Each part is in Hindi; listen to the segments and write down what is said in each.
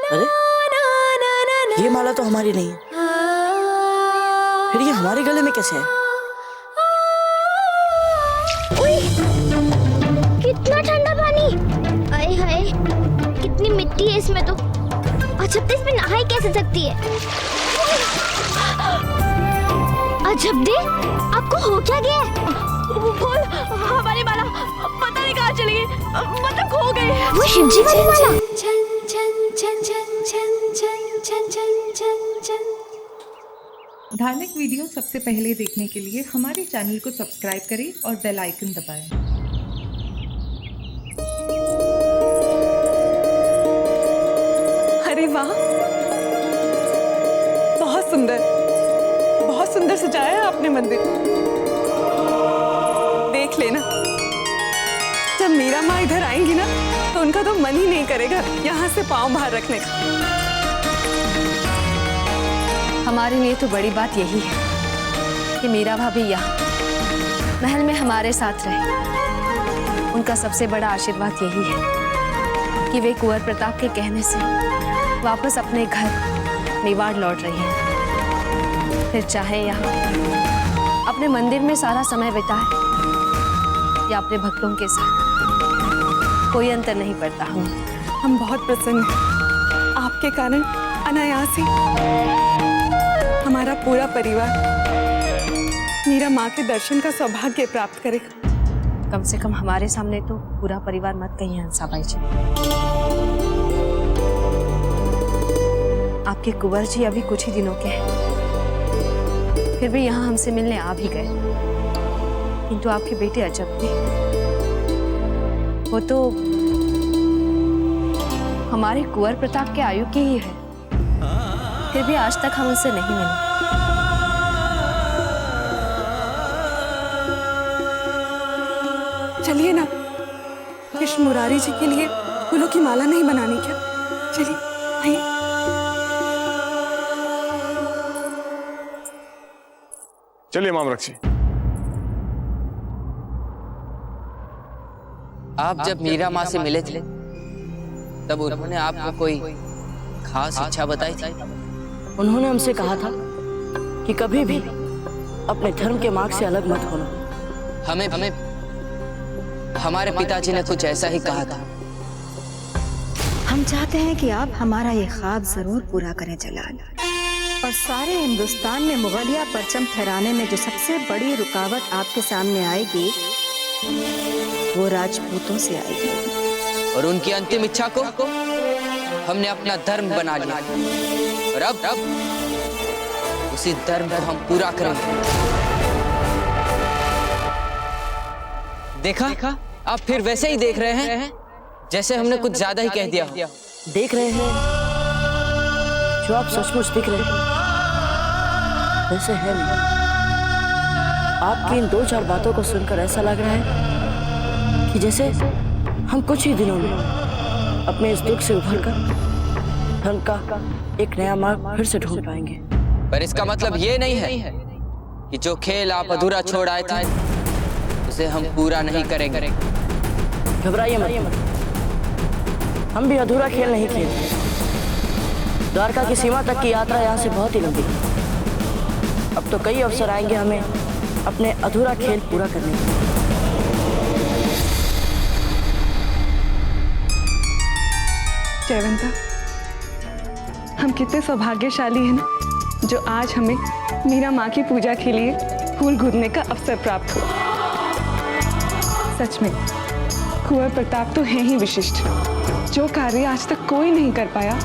अरे ये माला तो हमारी नहीं है, फिर ये हमारे गले में कैसे है? कितना ठंडा पानी! आए हाय, कितनी मिट्टी है इसमें तो। अजब इसमें नहाई कैसे सकती है? अजब दे, आपको हो क्या गया? बोल, हमारी माला पता नहीं कहाँ चली गई, मतलब खो गई। वो शिवजी वाली माला। धार्मिक वीडियो सबसे पहले देखने के लिए हमारे चैनल को सब्सक्राइब करें और बेल आइकन दबाएं। अरे वाह, बहुत सुंदर सजाया है आपने मंदिर। देख लेना, जब मीरा माँ इधर आएंगी ना तो उनका तो मन ही नहीं करेगा यहाँ से पाँव बाहर रखने का। हमारे लिए तो बड़ी बात यही है कि मीरा भाभी यहाँ महल में हमारे साथ रहे। उनका सबसे बड़ा आशीर्वाद यही है कि वे कुंवर प्रताप के कहने से वापस अपने घर मेवाड़ लौट रही हैं। फिर चाहे यहाँ अपने मंदिर में सारा समय बिताए या अपने भक्तों के साथ, कोई अंतर नहीं पड़ता। हम बहुत प्रसन्न हैं। आपके कारण अनायास ही हमारा पूरा परिवार मीरा माँ के दर्शन का सौभाग्य प्राप्त करेगा। कम से कम हमारे सामने तो पूरा परिवार मत कहिए हंसाबाई जी। आपके कुंवर जी अभी कुछ ही दिनों के हैं, फिर भी यहाँ हमसे मिलने आ भी गए। किंतु आपके बेटे अजब थे, वो तो हमारे कुंवर प्रताप के आयु की ही है, फिर भी आज तक हम उनसे नहीं मिले। चलिए ना, कृष्ण मुरारी जी के लिए फूलों की माला नहीं बनानी क्या? चलिए आइए। चलिए मामरक्षी। आप जब मीरा माँ से मिले थे तब उन्होंने आपको कोई खास इच्छा बताई थी? उन्होंने हमसे कहा था कि कभी भी अपने धर्म के मार्ग से अलग मत होना। हमें हमारे पिताजी ने कुछ ऐसा ही कहा था। हम चाहते हैं कि आप हमारा ये ख्वाब जरूर पूरा करें जलाल, और सारे हिंदुस्तान में मुगलिया परचम फहराने में जो सबसे बड़ी रुकावट आपके सामने आएगी वो राजपूतों से आएगी। और उनकी अंतिम इच्छा को हमने अपना धर्म बना लिया, और अब उसी धर्म को हम पूरा करेंगे। देखा, आप फिर वैसे ही देख रहे हैं जैसे हमने कुछ ज्यादा ही कह दिया। देख रहे हैं जो आप सचमुच दिख रहे हैं वैसे है नहीं। आपकी इन 2-4 बातों को सुनकर ऐसा लग रहा है कि जैसे हम कुछ ही दिनों में अपने इस दुख से उभरकर धर्म का एक नया मार्ग फिर से ढूंढ पाएंगे। पर इसका मतलब ये नहीं है कि जो खेल आप अधूरा छोड़ आए थे उसे हम पूरा नहीं करेंगे। घबराइए मत, हम भी अधूरा खेल नहीं खेलते। द्वारका की सीमा तक की यात्रा यहाँ से बहुत ही लंबी है। अब तो कई अवसर आएंगे हमें अपने अधूरा खेल पूरा करने के। जयवंता, हम कितने सौभाग्यशाली हैं ना जो आज हमें मीरा माँ की पूजा के लिए फूल गुदने का अवसर प्राप्त हुआ। सच में कुंवर प्रताप तो है ही विशिष्ट। जो कार्य आज तक कोई नहीं कर पाया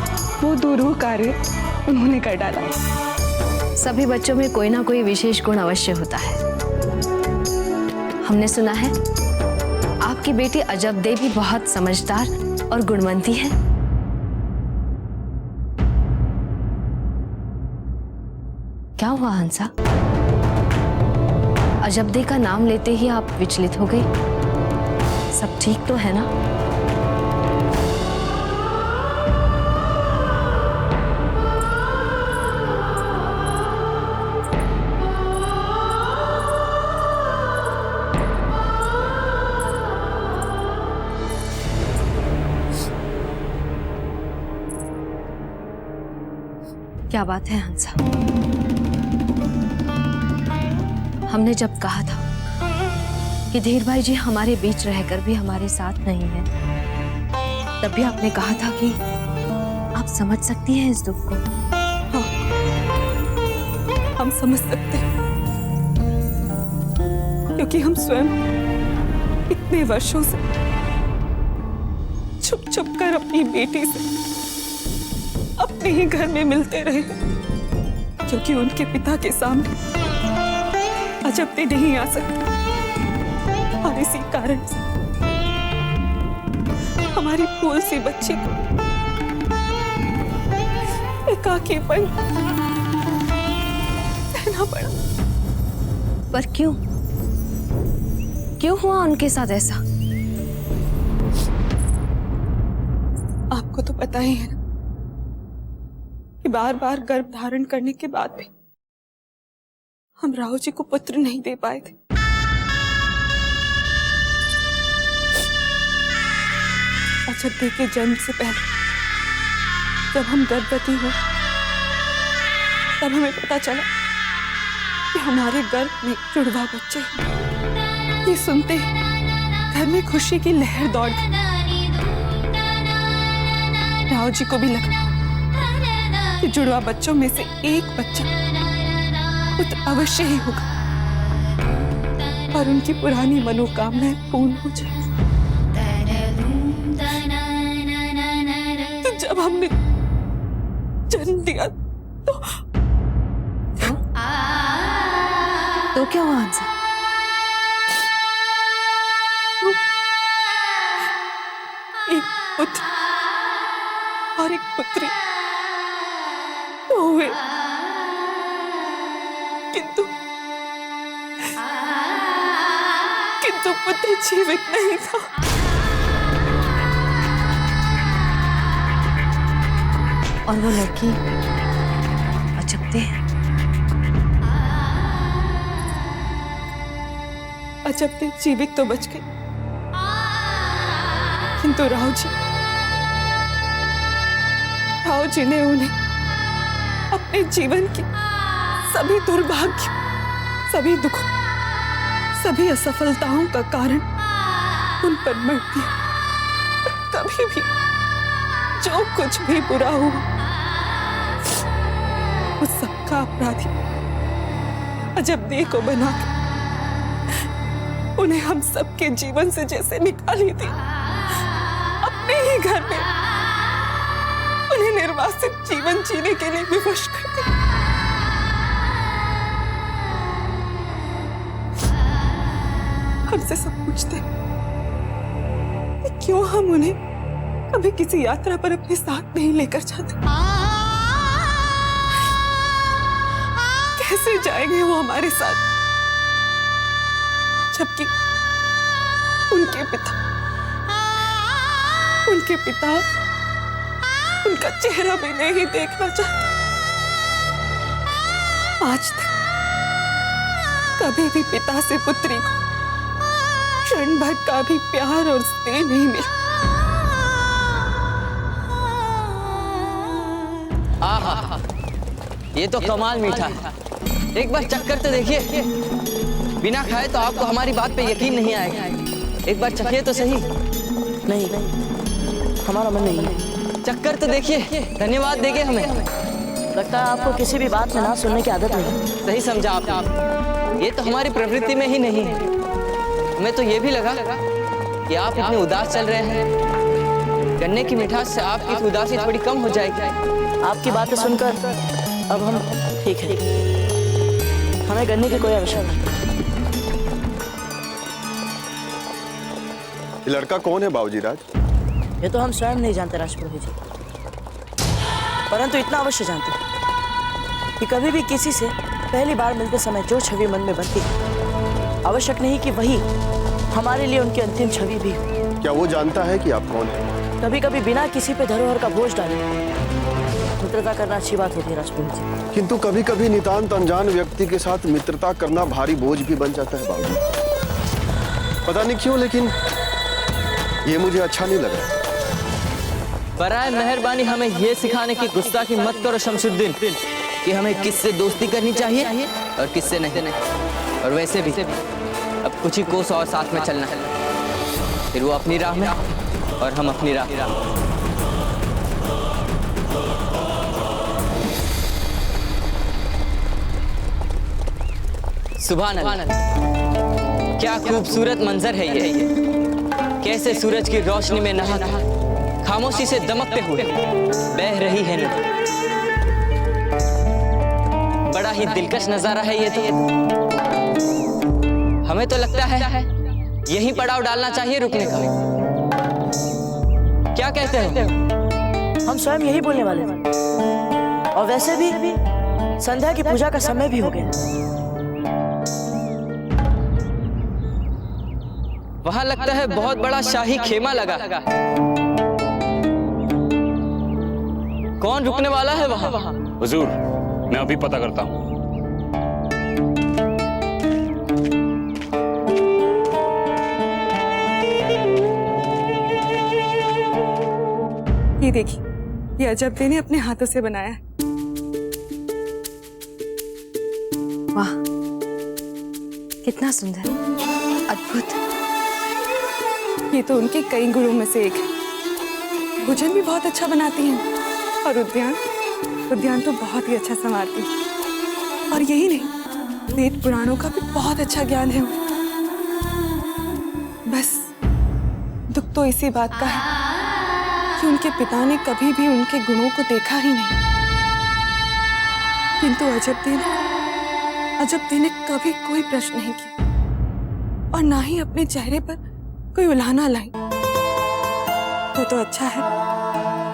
वो दूरूह कार्य उन्होंने कर डाला। सभी बच्चों में कोई ना कोई विशेष गुण अवश्य होता है। हमने सुना है आपकी बेटी अजब दे भी बहुत समझदार और गुणवंती है। क्या हुआ हंसा? अजब दे का नाम लेते ही आप विचलित हो गई। सब ठीक तो है ना? क्या बात है हंसा, हमने जब कहा था कि धीर भाई जी हमारे बीच रहकर भी हमारे साथ नहीं है, तब भी आपने कहा था कि आप समझ सकती हैं इस दुख को। हाँ, हम समझ सकते हैं, क्योंकि हम स्वयं इतने वर्षों से छुप छुप कर अपनी बेटी से अपने ही घर में मिलते रहे, क्योंकि उनके पिता के सामने अजब नहीं आ सकते, और इसी कारण से हमारी फूल सी बच्ची को एकाकीपन सहना पड़ा। पर क्यों हुआ उनके साथ ऐसा? आपको तो पता ही है ना कि बार बार गर्भ धारण करने के बाद भी हम राव जी को पुत्र नहीं दे पाए थे। अजब के जन्म से पहले जब हम गर्भवती हुए, तब हमें पता चला कि हमारे गर्भ में जुड़वा बच्चे हैं। ये सुनते ही घर में खुशी की लहर दौड़ गई। राव जी को भी लगा कि जुड़वा बच्चों में से एक बच्चा पुत्र अवश्य ही होगा और उनकी पुरानी मनोकामनाएं पूर्ण हो जाएगी। तो जब हमने जन्म दिया तो क्या हुआ हंसा? एक पुत्र और एक पुत्री तो हुए, किंतु पुत्र जीवित नहीं था। और वो लड़की अजबते हैं। अजबते जीवित तो बच गई, किंतु राव जी ने उन्हें अपने जीवन की सभी दुर्भाग्य, सभी दुखों, सभी असफलताओं का कारण उन पर मर दिया। कभी भी जो कुछ भी बुरा हुआ, उस सबका अपराधी अजबदेह को बनाकर उन्हें हम सबके जीवन से जैसे निकाली थी, अपने ही घर में उन्हें निर्वासित जीवन जीने के लिए विवश कर दिया। हमसे सब पूछते कि क्यों हम उन्हें कभी किसी यात्रा पर अपने साथ नहीं लेकर जाते। कैसे जाएंगे वो हमारे साथ, जबकि उनके पिता उनका चेहरा भी नहीं देखना चाहते। आज तक कभी भी पिता से पुत्री को क्षण भर का भी प्यार और स्नेह नहीं मिला। आहा, ये तो कमाल मीठा है। एक बार चक्कर तो देखिए, बिना खाए तो आपको हमारी बात पे यकीन नहीं आएगा। एक बार चखिए तो सही। नहीं, हमारा मन नहीं है। चक्कर तो देखिए, धन्यवाद देंगे हमें। लगता है आपको किसी भी बात में ना सुनने की आदत नहीं। सही समझा आप। ये तो हमारी प्रवृत्ति में ही नहीं है। हमें तो ये भी लगा कि आप इतने उदास चल रहे हैं, गन्ने की मिठास से आपकी उदासी थोड़ी कम हो जाएगी। आपकी बातें सुनकर अब हम ठीक है, हमें गन्ने की कोई आवश्यकता नहीं। ये लड़का कौन है बाबूजी राज? ये तो हम स्वयं नहीं जानते राजपुरोहित जी, परंतु इतना अवश्य जानते हैं कि कभी भी किसी से पहली बार मिलते समय जो छवि मन में बनती है, आवश्यक नहीं कि वही हमारे लिए उनकी अंतिम छवि भी हो। क्या वो जानता है कि आप कौन हैं? कभी कभी बिना किसी पे धरोहर का बोझ डाले मित्रता करना अच्छी बात होती है राजपुरोहित जी। किंतु कभी कभी नितांत अनजान व्यक्ति के साथ मित्रता करना भारी बोझ भी बन जाता है बाबूजी। पता नहीं क्यों, लेकिन ये मुझे अच्छा नहीं लगा। बराए मेहरबानी हमें ये सिखाने की गुस्ताखी मत करो शमशुद्दीन कि हमें किससे दोस्ती करनी चाहिए और किससे नहीं। और वैसे भी अब कुछ ही कोस और साथ में चलना है, फिर वो अपनी राह में और हम अपनी राह। सुभान अल्लाह, क्या खूबसूरत मंजर है ये। कैसे सूरज की रोशनी में नहा खामोशी से दमकते हुए बह रही है नदी। बड़ा ही दिलकश नजारा है ये तो। हमें तो लगता है यहीं पड़ाव डालना चाहिए रुकने का। क्या कहते हो? हम स्वयं यही बोलने वाले थे। और वैसे भी संध्या की पूजा का समय भी हो गया। वहां लगता है बहुत बड़ा शाही खेमा लगा। कौन रुकने वाला है वहां? हुजूर, मैं अभी पता करता हूँ। ये देखिए, ये अजब ने अपने हाथों से बनाया है। वाह, कितना सुंदर, अद्भुत। ये तो उनके कई गुणों में से एक है। भोजन भी बहुत अच्छा बनाती हैं और उद्यान तो बहुत ही अच्छा संवारती हैं। और यही नहीं, वेद पुराणों का भी बहुत अच्छा ज्ञान है उन्हें। बस दुख तो इसी बात का है कि उनके पिता ने कभी भी उनके गुणों को देखा ही नहीं। किंतु अजब ने कभी कोई प्रश्न नहीं किया और ना ही अपने चेहरे पर कोई उल्हाना लाई। तो अच्छा है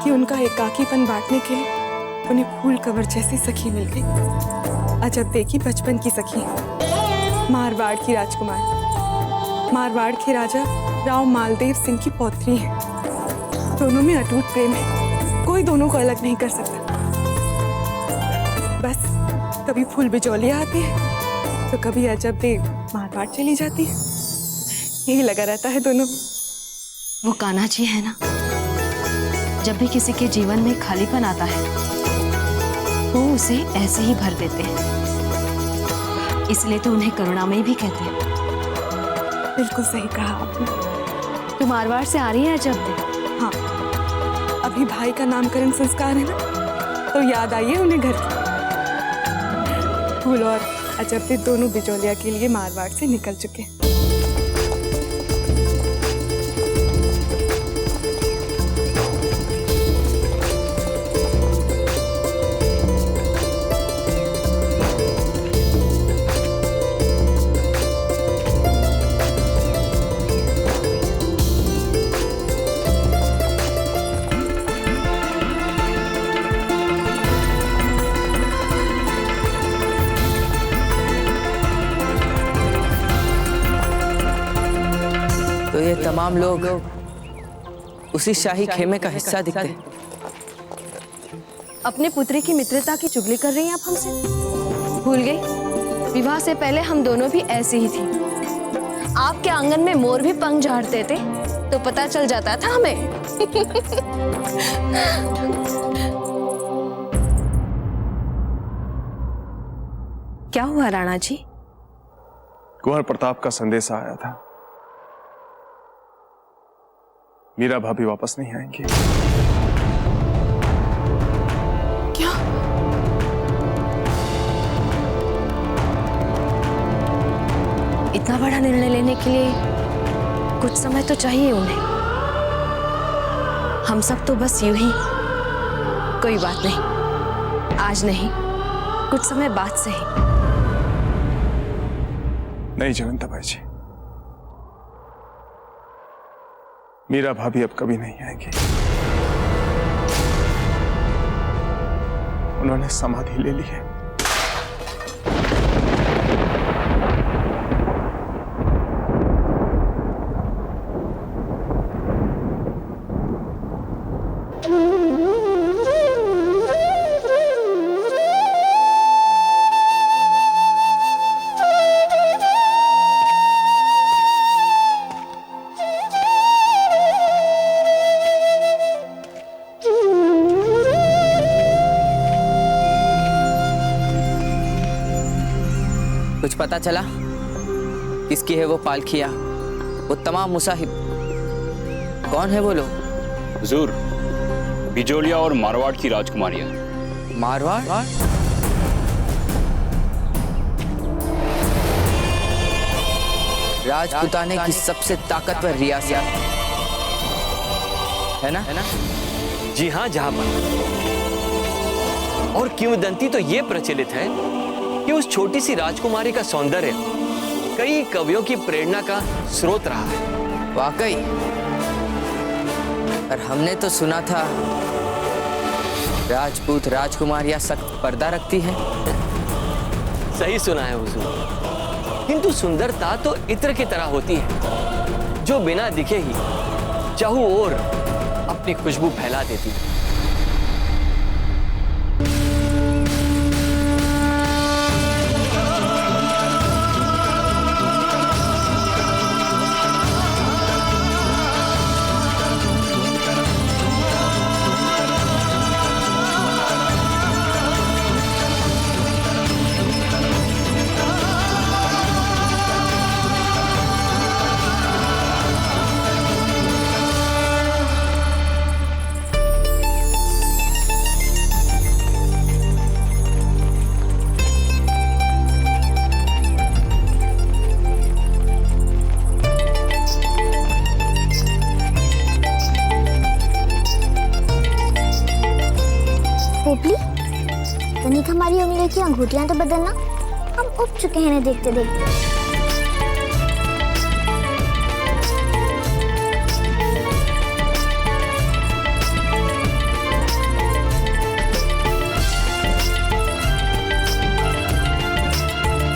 कि उनका एकाकीपन बांटने के लिए उन्हें फूल कवर जैसी सखी मिल गई। अजब की बचपन की सखी, मारवाड़ की राजकुमार, मारवाड़ के राजा राव मालदेव सिंह की पौत्री है। दोनों में अटूट प्रेम है, कोई दोनों को अलग नहीं कर सकता। बस कभी फूल बिजौलियां आती है तो कभी अजब मारवाड़ चली जाती है। यही लगा रहता है दोनों। वो कान्हा जी है ना, जब भी किसी के जीवन में खालीपन आता है वो उसे ऐसे ही भर देते हैं। इसलिए तो उन्हें करुणामयी भी कहते हैं। बिल्कुल सही कहा आपने। तुम मारवाड़ से आ रही है अजब? हाँ, अभी भाई का नामकरण संस्कार है ना, तो याद आई है उन्हें घर की। फूल और अजब दोनों बिजौलिया के लिए मारवाड़ से निकल चुके हैं। तो ये तमाम लोग उसी शाही खेमे का हिस्सा दिखते हैं। अपने पुत्री की मित्रता की चुगली कर रही हैं आप हमसे? भूल गई, विवाह से पहले हम दोनों भी ऐसे ही थी। आपके आंगन में मोर भी पंख झाड़ते थे तो पता चल जाता था हमें। क्या हुआ राणा जी? कुंवर प्रताप का संदेश आया था, मीरा भाभी वापस नहीं आएंगी। क्या? इतना बड़ा निर्णय लेने के लिए कुछ समय तो चाहिए उन्हें। हम सब तो बस यूं ही, कोई बात नहीं, आज नहीं, कुछ समय बाद से ही। नहीं जगन्ताबाई जी, मीरा भाभी अब कभी नहीं आएंगी। उन्होंने समाधि ले ली है। कुछ पता चला किसकी है वो पालखिया, वो तमाम मुसाहिब? कौन है वो लोग? हुजूर, बिजोलिया और मारवाड़ की राजकुमारियां। मारवाड़? राजपुताने की सबसे ताकतवर रियासत है ना? जी हाँ जहांपना। और किंवदंती तो ये प्रचलित है कि उस छोटी सी राजकुमारी का सौंदर्य कई कवियों की प्रेरणा का स्रोत रहा है। वाकई? पर हमने तो सुना था राजपूत राजकुमारियां सख्त पर्दा रखती हैं। सही सुना है हुजूर, किंतु सुंदरता तो इत्र की तरह होती है जो बिना दिखे ही चाहू ओर अपनी खुशबू फैला देती है। पोपली, तनिक हमारी उंगली की अंगूठियां तो बदलना, हम उब चुके हैं इन्हें देखते देखते।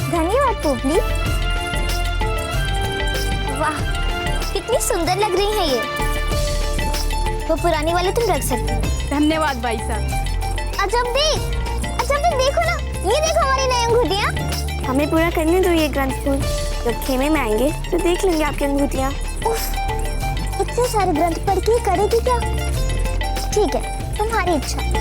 धन्यवाद पोपली। वाह, कितनी सुंदर लग रही है ये। वो पुरानी वाले तुम रख सकते हो। धन्यवाद भाई साहब। अजब देखो ना, ये देखो हमारी नई अंगूठियां। हमें पूरा करने दो ये ग्रंथ फूल। जब खेमे में आएंगे तो देख लेंगे आपकी अंगूठियां। उफ, इतने सारे ग्रंथ पढ़ के करेगी क्या? ठीक है, तुम्हारी इच्छा।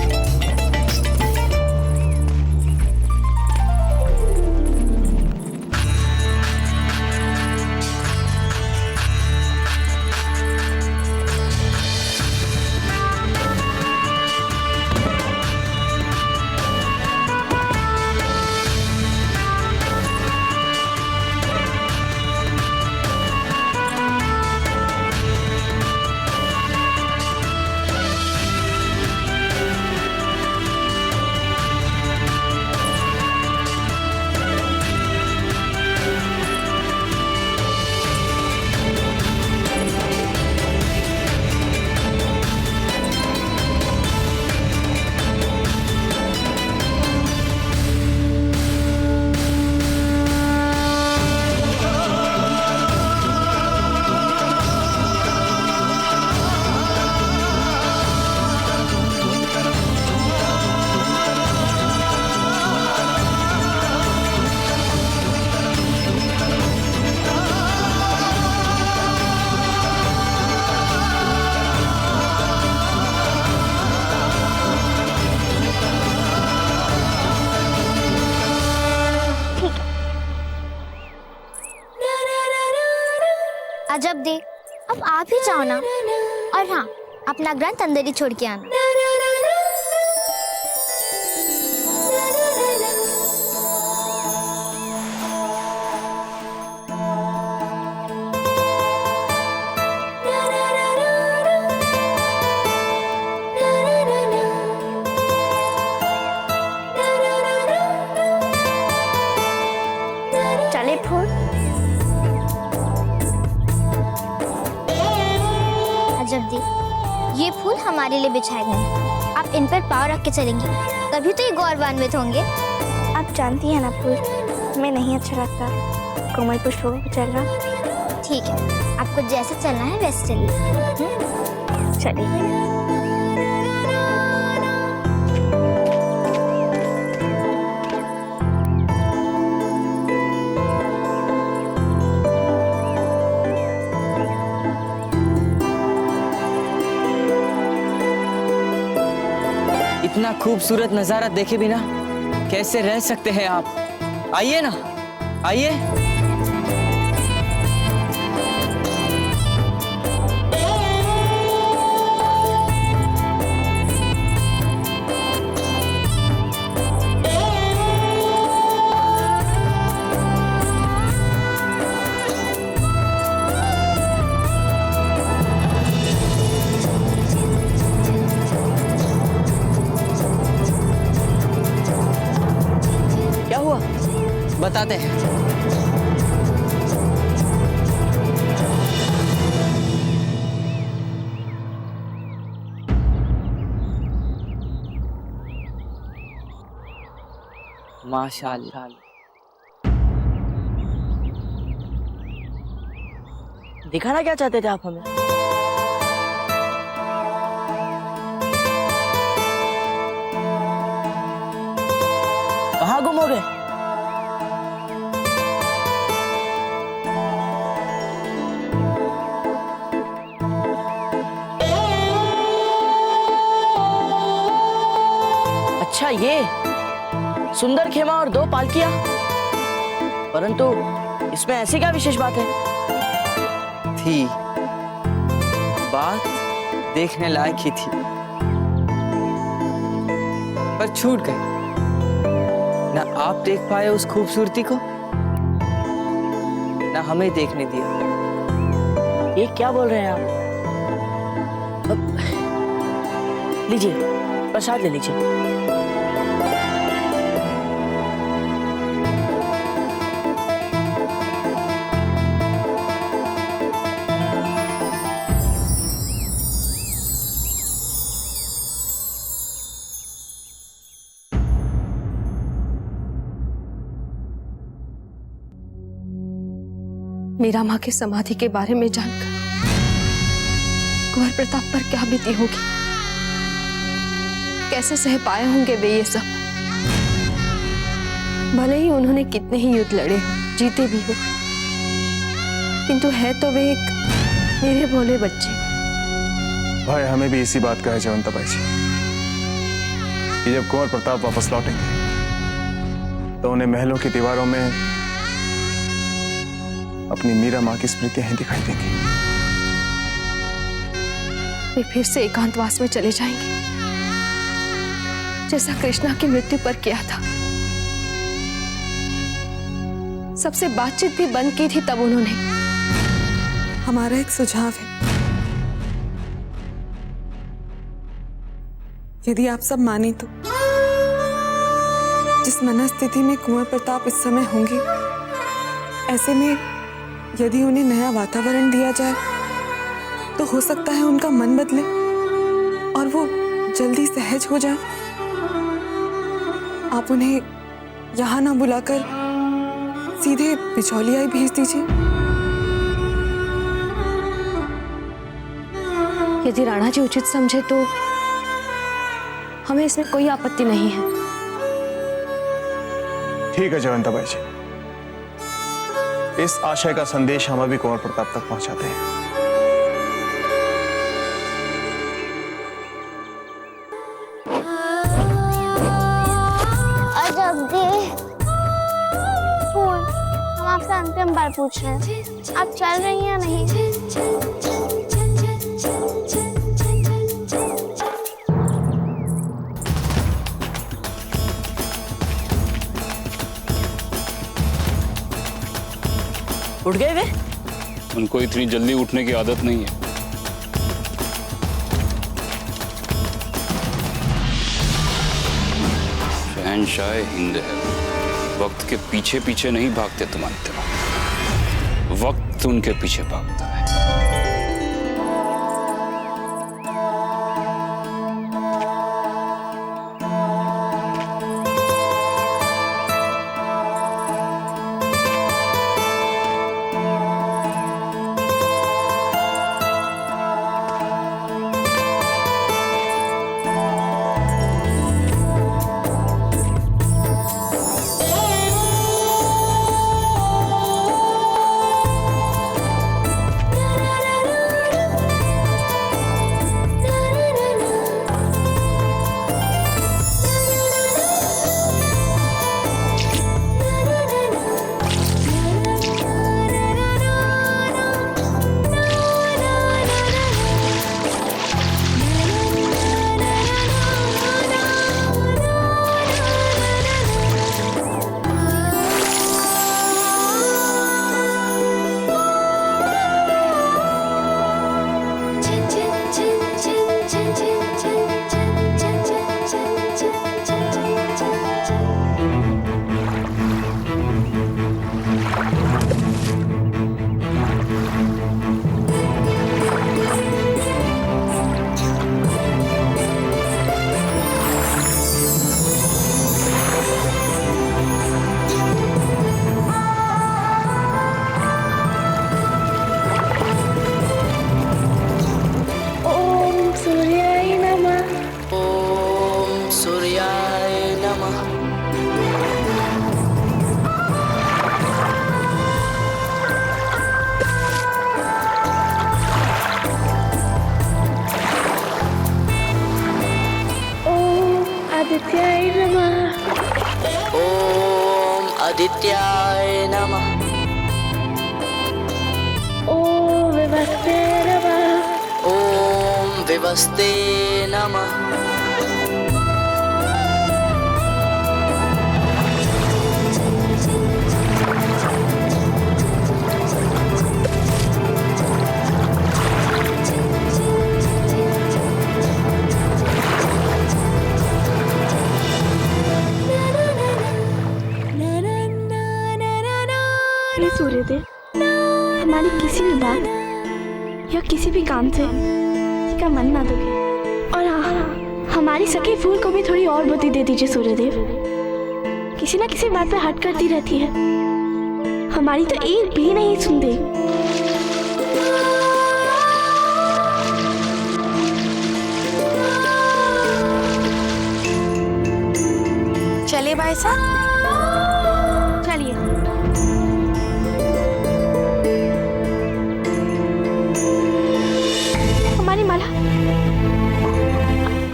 अजब दे, अब आप ही जाओ ना। और हाँ, अपना ग्रंथ अंदर ही छोड़ के आना। चले फूल। अजब दे, ये फूल हमारे लिए बिछाए गए हैं। आप इन पर पाँव रख के चलेंगे, तभी तो ये गौरवान्वित होंगे। आप जानती हैं ना फूल, हमें नहीं अच्छा लगता कोमल पुष्पों पर चलना। ठीक है, आपको जैसे चलना है वैसे चलिए। चलिए। इतना खूबसूरत नजारा देखे बिना कैसे रह सकते हैं आप? आइए ना, आइए। क्या हुआ? बताते हैं। माशाअल्लाह। दिखाना क्या चाहते थे आप हमें? कहाँ गुम हो गए? अच्छा, ये सुंदर खेमा और 2 पालकियां। परंतु इसमें ऐसी क्या विशेष बात है? थी बात देखने लायक ही थी, पर छूट गई। ना आप देख पाए उस खूबसूरती को, ना हमें देखने दिया। ये क्या बोल रहे हैं आप? लीजिए, प्रसाद ले लीजिए। मीरा माँ की समाधि के बारे में जानकर कुंवर प्रताप पर क्या बीती होगी, कैसे सह पाए होंगे वे ये सब। भले ही उन्होंने कितने ही युद्ध लड़े हो, जीते भी हो, किंतु है तो वे एक मेरे भोले बच्चे। भाई हमें भी इसी बात का है जयवंता बाई जी, कि जब कुंवर प्रताप वापस लौटेंगे तो उन्हें महलों की दीवारों में अपनी मीरा माँ की स्मृतियां ही दिखाई देंगी। वे फिर से एकांतवास में चले जाएंगे, जैसा कृष्णा की मृत्यु पर किया था। सबसे बातचीत भी बंद की थी तब उन्होंने। हमारा एक सुझाव है, यदि आप सब माने तो। जिस मनस्थिति में कुंवर प्रताप इस समय होंगे, ऐसे में यदि उन्हें नया वातावरण दिया जाए तो हो सकता है उनका मन बदले और वो जल्दी सहज हो जाए। आप उन्हें यहाँ ना बुलाकर सीधे बिचौलिया ही भेज दीजिए। यदि राणा जी उचित समझे तो हमें इसमें कोई आपत्ति नहीं है। ठीक है जयवंता बाई जी, इस आशय का संदेश हम अभी कुंवर प्रताप तक पहुंचाते हैं। हम आपसे अंतिम बार पूछ रहे हैं, आप चल रही हैं या नहीं? उठ गए वे? उनको इतनी जल्दी उठने की आदत नहीं है। शहंशाह हिंद है, वक्त के पीछे पीछे नहीं भागते तुम्हारी तरह, वक्त उनके पीछे भागता है। आदित्याय नमः। ओम आदित्याय नमः। ओम विवस्ते नमः। ओम विवस्ते नमः। हे सूर्यदेव, हमारी किसी भी बात या किसी भी काम से किसी का मन ना दुखे। और हाँ, हमारी सखी फूल को भी थोड़ी और बुद्धि दे दीजिए सूर्यदेव। किसी ना किसी बात पे हट करती रहती है, हमारी तो एक भी नहीं सुनती। चलिए भाई साहब, चलिए। हमारी माला,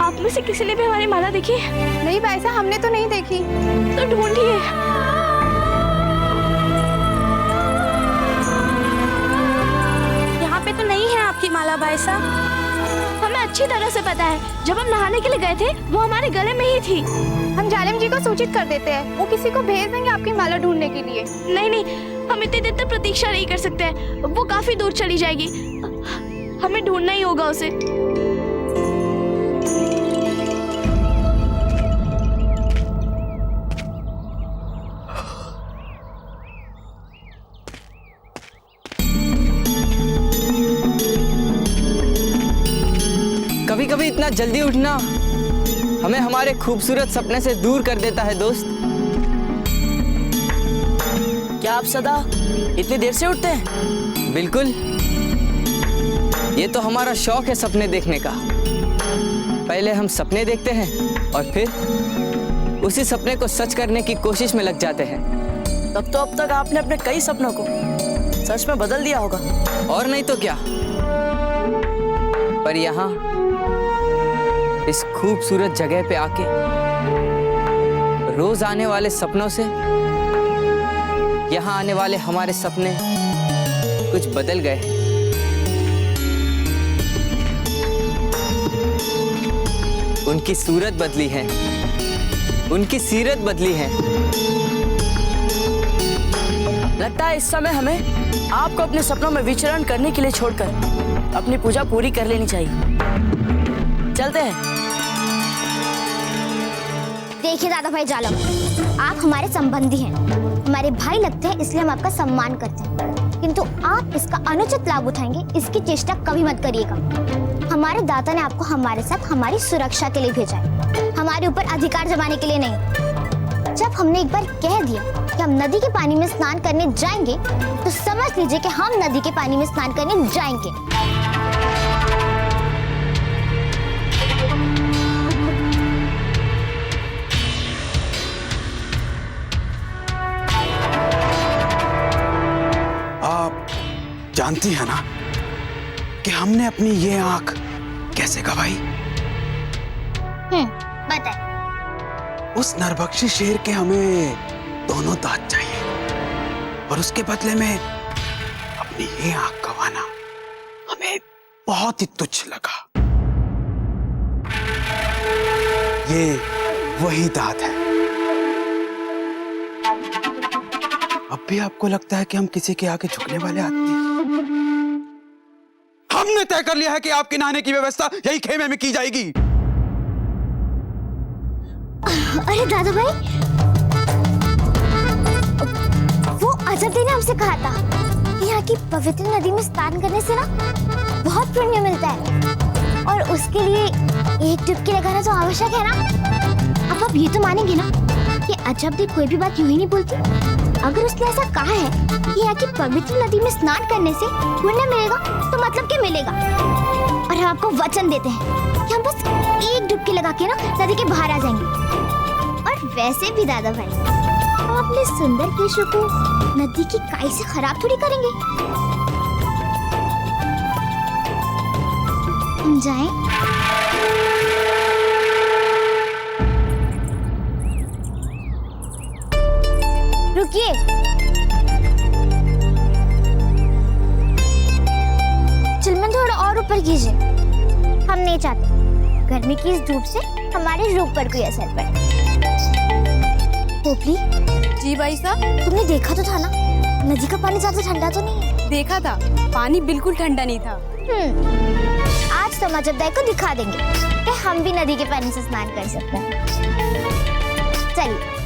आप में से किसी ने भी हमारी माला देखी है? नहीं भाई साहब, हमने तो नहीं देखी। तो ढूंढिए। यहाँ पे तो नहीं है आपकी माला भाई साहब। हमें अच्छी तरह से पता है, जब हम नहाने के लिए गए थे वो हमारे गले में ही थी। हम जालिम जी को सूचित कर देते हैं, वो किसी को भेज देंगे आपकी माला ढूंढने के लिए। नहीं, हम इतनी देर तक प्रतीक्षा नहीं कर सकते हैं, वो काफी दूर चली जाएगी। हमें ढूंढना ही होगा उसे। कभी कभी इतना जल्दी उठना हमें हमारे खूबसूरत सपने से दूर कर देता है दोस्त। क्या आप सदा इतनी देर से उठते हैं? बिल्कुल, ये तो हमारा शौक है सपने देखने का। पहले हम सपने देखते हैं और फिर उसी सपने को सच करने की कोशिश में लग जाते हैं। तब तो अब तक आपने अपने कई सपनों को सच में बदल दिया होगा। और नहीं तो क्या। पर यहाँ इस खूबसूरत जगह पे आके रोज आने वाले सपनों से यहाँ आने वाले हमारे सपने कुछ बदल गए। उनकी सूरत बदली है, उनकी सीरत बदली है। लगता है इस समय हमें आपको अपने सपनों में विचरण करने के लिए छोड़कर अपनी पूजा पूरी कर लेनी चाहिए। चलते हैं। देखिए दादा भाई जालम, आप हमारे संबंधी हैं, हमारे भाई लगते हैं, इसलिए हम आपका सम्मान करते हैं। किंतु आप इसका अनुचित लाभ उठाएंगे, इसकी चेष्टा कभी मत करिएगा। हमारे दाता ने आपको हमारे साथ हमारी सुरक्षा के लिए भेजा है, हमारे ऊपर अधिकार जमाने के लिए नहीं। जब हमने एक बार कह दिया कि हम नदी के पानी में स्नान करने जाएंगे, तो समझ लीजिए कि हम नदी के पानी में स्नान करने जाएंगे। आप जानती है ना कि हमने अपनी ये आंख कैसे गवाई? बताए। उस नरभक्षी शेर के हमें दोनों दांत चाहिए और उसके बदले में अपनी ये आंख गंवाना हमें बहुत ही तुच्छ लगा। ये वही दांत है। अब भी आपको लगता है कि हम किसी के आगे झुकने वाले आदमी हैं? हमने तय कर लिया है कि आपके नहाने की व्यवस्था यही खेमे में की जाएगी। अरे दादा भाई, वो अजब ने हमसे कहा था कि यहाँ की पवित्र नदी में स्नान करने से ना बहुत पुण्य मिलता है और उसके लिए एक डुबकी लगाना तो आवश्यक है ना। अब आप ये तो मानेंगे ना कि अजब देव कोई भी बात यूं ही नहीं बोलती। अगर उसने ऐसा कहा है कि यहाँ की पवित्र नदी में स्नान करने से पुण्य मिलेगा, तो मतलब क्या मिलेगा। और हम आपको वचन देते हैं कि हम बस एक डुबकी लगा के ना नदी के बाहर आ जाएंगे। और वैसे भी दादा भाई, हम अपने सुंदर केशों को नदी की काई से खराब थोड़ी करेंगे। हम जाएं? रुकिए। चिलमन थोड़ा और ऊपर कीजिए। हम नहीं चाहते गर्मी की इस धूप से हमारे रूप पर कोई असर पड़े। पोपली। जी भाई साहब। तुमने देखा तो था ना, नदी का पानी ज्यादा ठंडा तो नहीं है? देखा था, पानी बिल्कुल ठंडा नहीं था। आज तो मजबदाई को दिखा देंगे कि हम भी नदी के पानी से स्नान कर सकते हैं। चलिए।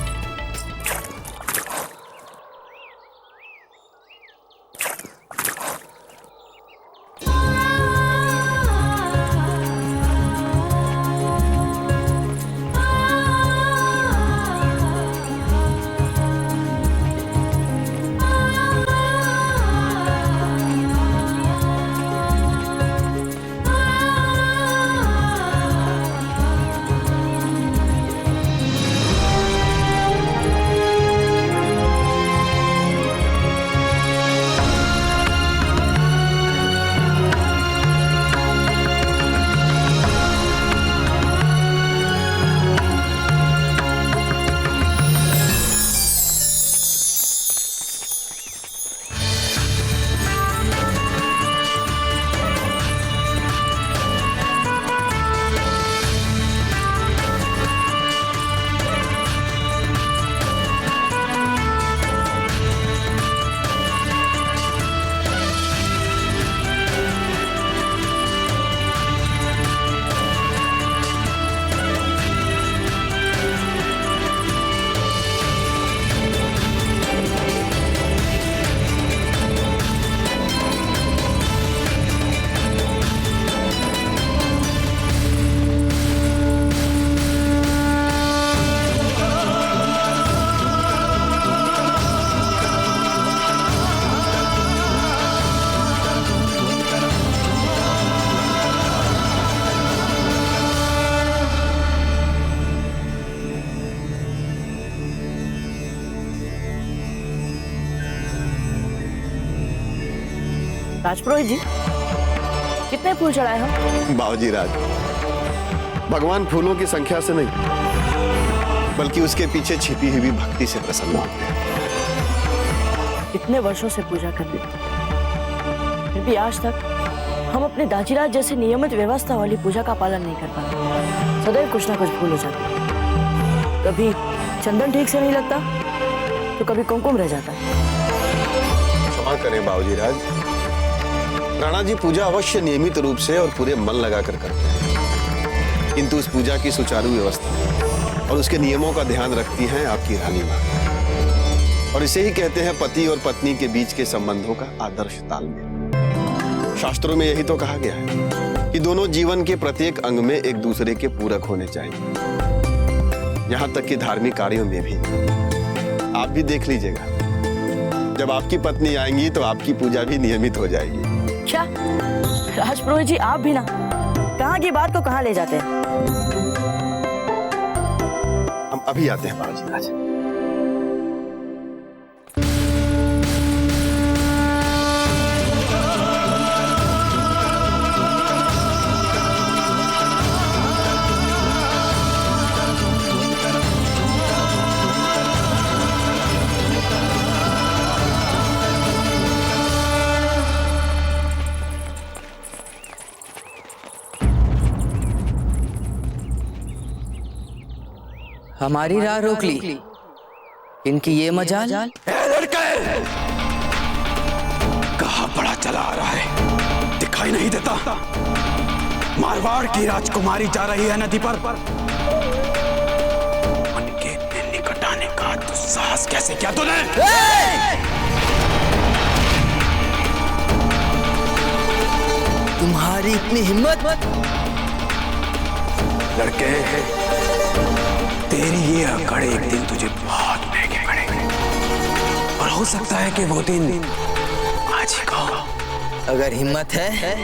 राजपुरोहित जी, कितने फूल चढ़ाए हम? बाबूजी राज, भगवान फूलों की संख्या से नहीं बल्कि उसके पीछे छिपी हुई भक्ति से प्रसन्न होते हैं। इतने वर्षों से पूजा कर रहे, फिर भी आज तक हम अपने दाजीराज जैसे नियमित व्यवस्था वाली पूजा का पालन नहीं कर पाते। सदैव कुछ ना कुछ भूल हो जाता। कभी चंदन ठीक से नहीं लगता तो कभी कुमकुम रह जाता है। क्षमा करें बाबूजी राज, राणा जी पूजा अवश्य नियमित रूप से और पूरे मन लगाकर करते हैं, किंतु उस पूजा की सुचारू व्यवस्था और उसके नियमों का ध्यान रखती हैं आपकी रानी माँ। और इसे ही कहते हैं पति और पत्नी के बीच के संबंधों का आदर्श तालमेल। शास्त्रों में यही तो कहा गया है कि दोनों जीवन के प्रत्येक अंग में एक दूसरे के पूरक होने चाहिए। यहाँ तक कि धार्मिक कार्यों में भी। आप भी देख लीजिएगा, जब आपकी पत्नी आएंगी तो आपकी पूजा भी नियमित हो जाएगी। क्या राजपुरोहित जी, आप भी ना कहाँ की बात को कहाँ ले जाते हैं? हम अभी आते हैं बाबूजी राज। हमारी राह रोक ली, इनकी ये मजाल। लड़के, कहाँ बड़ा चला आ रहा है, दिखाई नहीं देता? मारवाड़ की राजकुमारी जा रही है नदी पर। उनके इतने निकट आने का दुस्साहस कैसे किया तूने? तुम्हारी इतनी हिम्मत? लड़के, तेरी ये अकड़ एक दिन तुझे बहुत महंगे पड़ेंगे, और हो सकता है कि वो दिन आज ही का हो। अगर हिम्मत है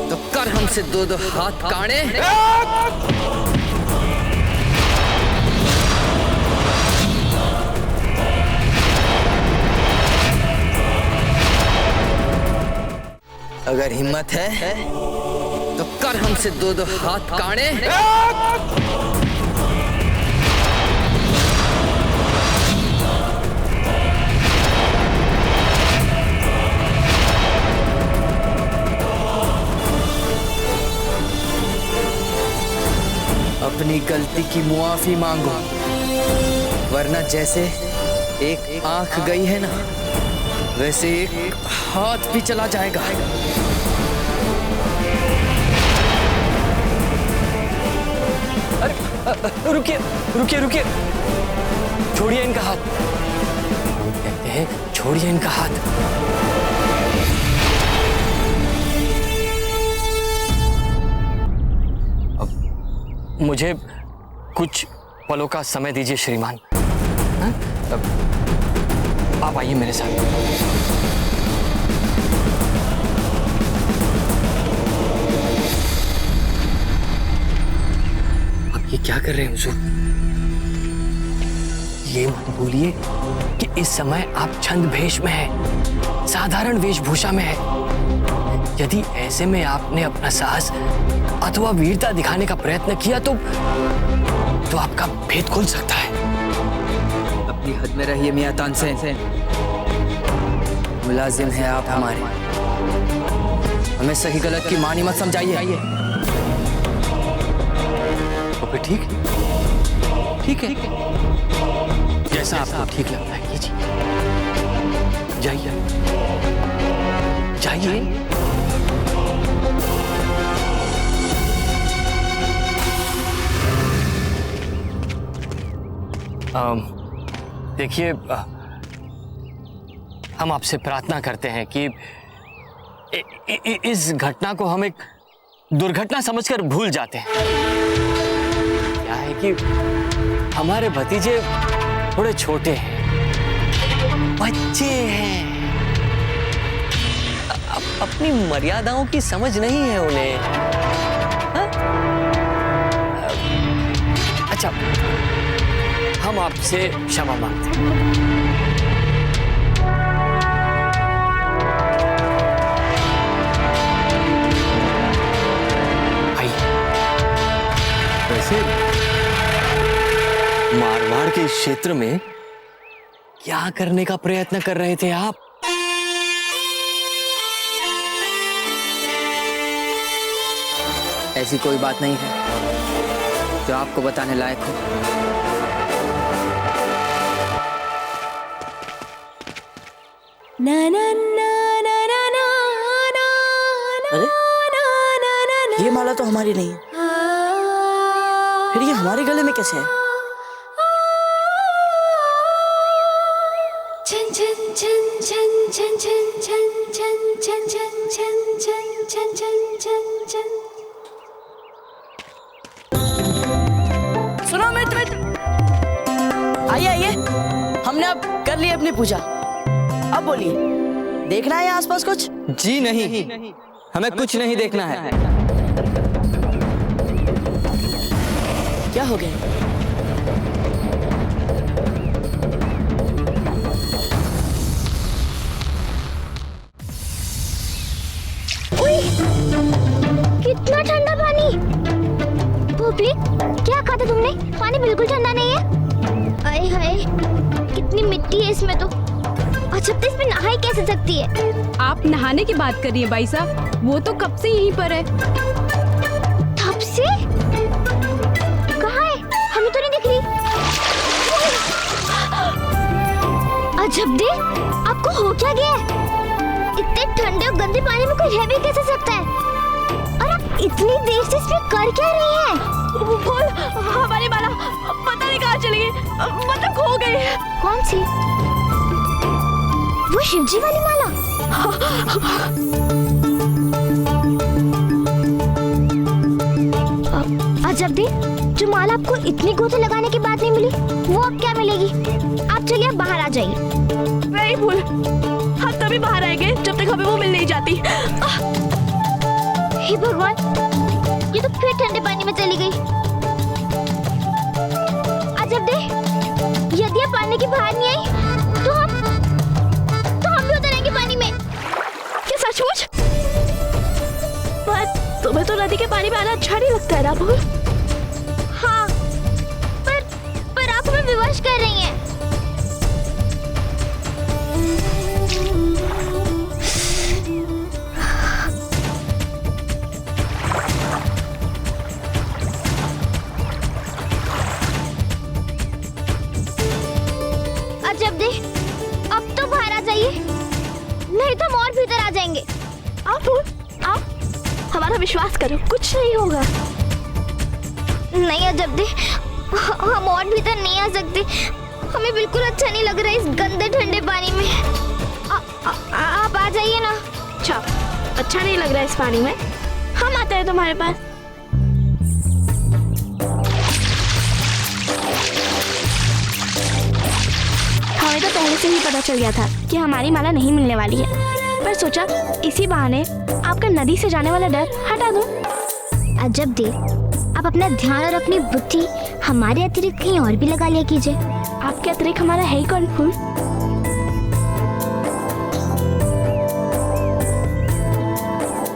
तो कर हमसे दो दो हाथ काणे। अगर हिम्मत है तो कर हमसे दो दो हाथ काणे। गलती की मुआफी मांगो, वरना जैसे एक आंख गई है ना, वैसे एक हाथ भी चला जाएगा। अरे रुकिए रुकिए रुकिए, छोड़िए इनका हाथ। कहते हैं छोड़िए इनका हाथ। अब मुझे कुछ पलों का समय दीजिए श्रीमान। हाँ? आप आइए मेरे साथ। आप ये क्या कर रहे हैं हुजूर? ये मत भूलिए कि इस समय आप छंद भेष में हैं, साधारण वेशभूषा में है। यदि ऐसे में आपने अपना साहस अथवा वीरता दिखाने का प्रयत्न किया तो आपका भेद खुल सकता है। अपनी हद में रहिए मियां तानसेन, मुलाजिम है आप हमारे, हमें सही गलत की मानी मत समझाइए। तो फिर ठीक है, जैसा आपको ठीक लगता है कीजिए। जाइए जाइए। देखिए, हम आपसे प्रार्थना करते हैं कि इस घटना को हम एक दुर्घटना समझकर भूल जाते हैं। क्या है कि हमारे भतीजे थोड़े छोटे हैं, बच्चे हैं, अपनी मर्यादाओं की समझ नहीं है उन्हें। हा? अच्छा, हम आपसे क्षमा मांगते हैं। वैसे मारवाड़ के क्षेत्र में क्या करने का प्रयत्न कर रहे थे आप? ऐसी कोई बात नहीं है जो आपको बताने लायक हो। अरे ये माला तो हमारी नहीं है, फिर ये हमारे गले में कैसे है? सुनो मित्र, आइए आइए, हमने अब कर ली अपनी पूजा। अब बोलिए, देखना है आसपास कुछ? जी नहीं, हमें कुछ नहीं देखना है। क्या हो गया? कितना ठंडा पानी! पोपली, क्या कहा था तुमने? पानी बिल्कुल ठंडा नहीं है। आए हाय, कितनी मिट्टी है इसमें तो। अच्छा, तो इसमें नहाई कैसे सकती है? आप नहाने की बात कर रही है भाई साहब, वो तो कब से यहीं पर है। कब से? कहाँ है? हमें तो नहीं दिख रही। अजब दे, आपको हो क्या गया है? इतने ठंडे और गंदे पानी में कोई रह भी कैसे सकता है? और आप इतनी देर से इसमें कर क्या रही हैं? वो हमारी माला पता नहीं कहाँ चली गई, मतलब खो गई है। कौन सी? वो शिवजी वाली माला? अजब दे, जो माला आपको इतनी गोते लगाने के बाद नहीं मिली, वो अब क्या मिलेगी? आप चलिए, आप बाहर आ जाइए। नहीं भूल, हम तभी बाहर आएंगे जब तक हमें वो मिल नहीं जाती। हे भगवान, ये तो फिर ठंडे पानी में चली गई। अजब दे, यदि आप पानी के बाहर नहीं आई तो हम भी उतरेंगे पानी में। क्या सचमुच? पर तुम्हें तो नदी के पानी में आना अच्छा नहीं लगता है ना भूल? हाँ, पर आप हमें विवश कर रही हैं। विश्वास करो, कुछ नहीं होगा। नहीं अजब दे, हम और भीतर नहीं आ सकते। हमें बिल्कुल अच्छा नहीं लग रहा है इस गंदे ठंडे पानी में। आप आ जाइए ना। अच्छा नहीं लग रहा है इस पानी में, हम आते हैं तुम्हारे पास। हमें तो पहले से ही पता चल गया था कि हमारी माला नहीं मिलने वाली है, पर सोचा इसी बहाने आपका नदी से जाने वाला डर हटा दूं। अजब दे, आप अपना ध्यान और अपनी बुद्धि हमारे अतिरिक्त कहीं और भी लगा लिया कीजिए। आपके अतिरिक्त हमारा है ही कौन फूल?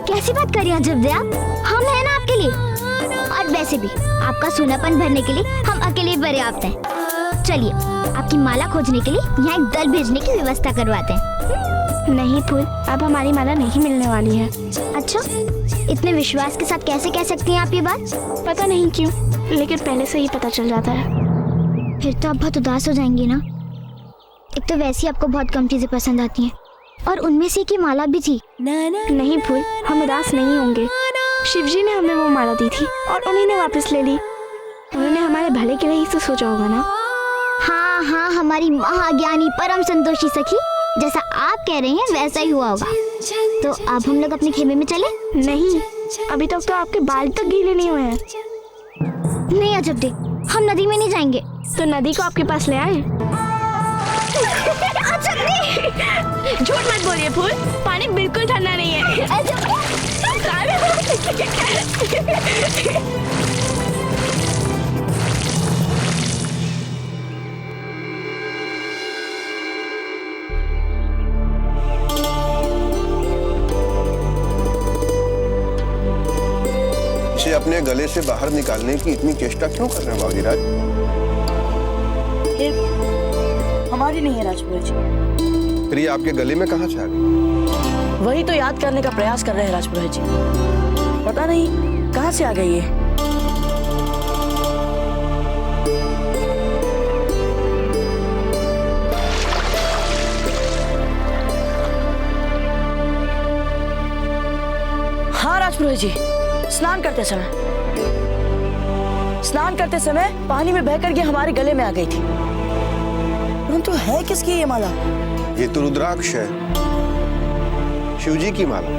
कैसी बात कर रही हैं अजब दे आप? हम हैं ना आपके लिए। और वैसे भी आपका सूनापन भरने के लिए हम अकेले ही पर्याप्त हैं। चलिए आपकी माला खोजने के लिए यहाँ एक दल भेजने की व्यवस्था करवाते हैं। नहीं फूल, अब हमारी माला नहीं मिलने वाली है। अच्छा, इतने विश्वास के साथ कैसे कह सकती हैं आप ये बात? पता नहीं क्यों, लेकिन पहले से ही पता चल जाता है। फिर तो आप बहुत उदास हो जाएंगी ना। एक तो वैसे ही आपको बहुत कम चीजें पसंद आती हैं, और उनमें से की माला भी थी। नहीं फूल, हम उदास नहीं होंगे। शिवजी ने हमें वो माला दी थी और उन्हीं ने वापस ले ली। उन्होंने हमारे भले के लिए ही तो सोचा होगा ना। हाँ हाँ, हमारी महाज्ञानी परम संतोषी सखी, जैसा आप कह रहे हैं वैसा ही हुआ होगा। तो अब हम लोग अपने खेमे में चले? नहीं, अभी तक तो आपके बाल तक गीले नहीं हुए हैं। नहीं अजब दे, हम नदी में नहीं जाएंगे। तो नदी को आपके पास ले आए। अजब दे, झूठ मत बोलिए फूल, पानी बिल्कुल ठंडा नहीं है। इसे अपने गले से बाहर निकालने की इतनी चेष्टा क्यों कर रहे हैं बाबूजी राज? हमारी नहीं है राजपुरोहित जी। फिर ये आपके गले में कहाँ से आ गई? वही तो याद करने का प्रयास कर रहे हैं राजपुरोहित जी। पता नहीं कहाँ से आ गई ये। हाँ राजपुरोहित जी, स्नान करते समय पानी में बहकर ये हमारे गले में आ गई थी। परंतु है किसकी ये माला? ये तो रुद्राक्ष है, शिवजी की माला।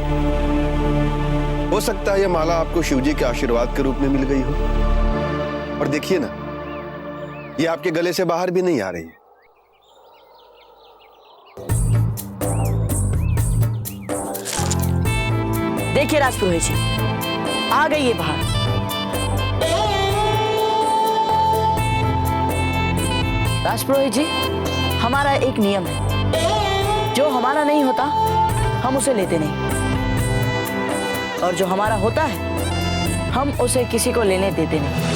हो सकता है ये माला आपको शिवजी के आशीर्वाद के रूप में मिल गई हो। और देखिए ना, ये आपके गले से बाहर भी नहीं आ रही है। देखिए राजपुरोहित जी, आ गई ये बाहर। राजपुरोहित जी, हमारा एक नियम है, जो हमारा नहीं होता हम उसे लेते नहीं, और जो हमारा होता है हम उसे किसी को लेने देते नहीं।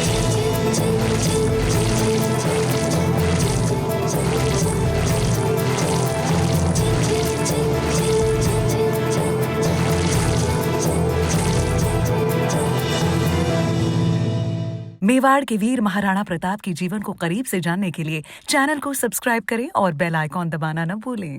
मेवाड़ के वीर महाराणा प्रताप के जीवन को करीब से जानने के लिए चैनल को सब्सक्राइब करें और बेल आइकॉन दबाना न भूलें।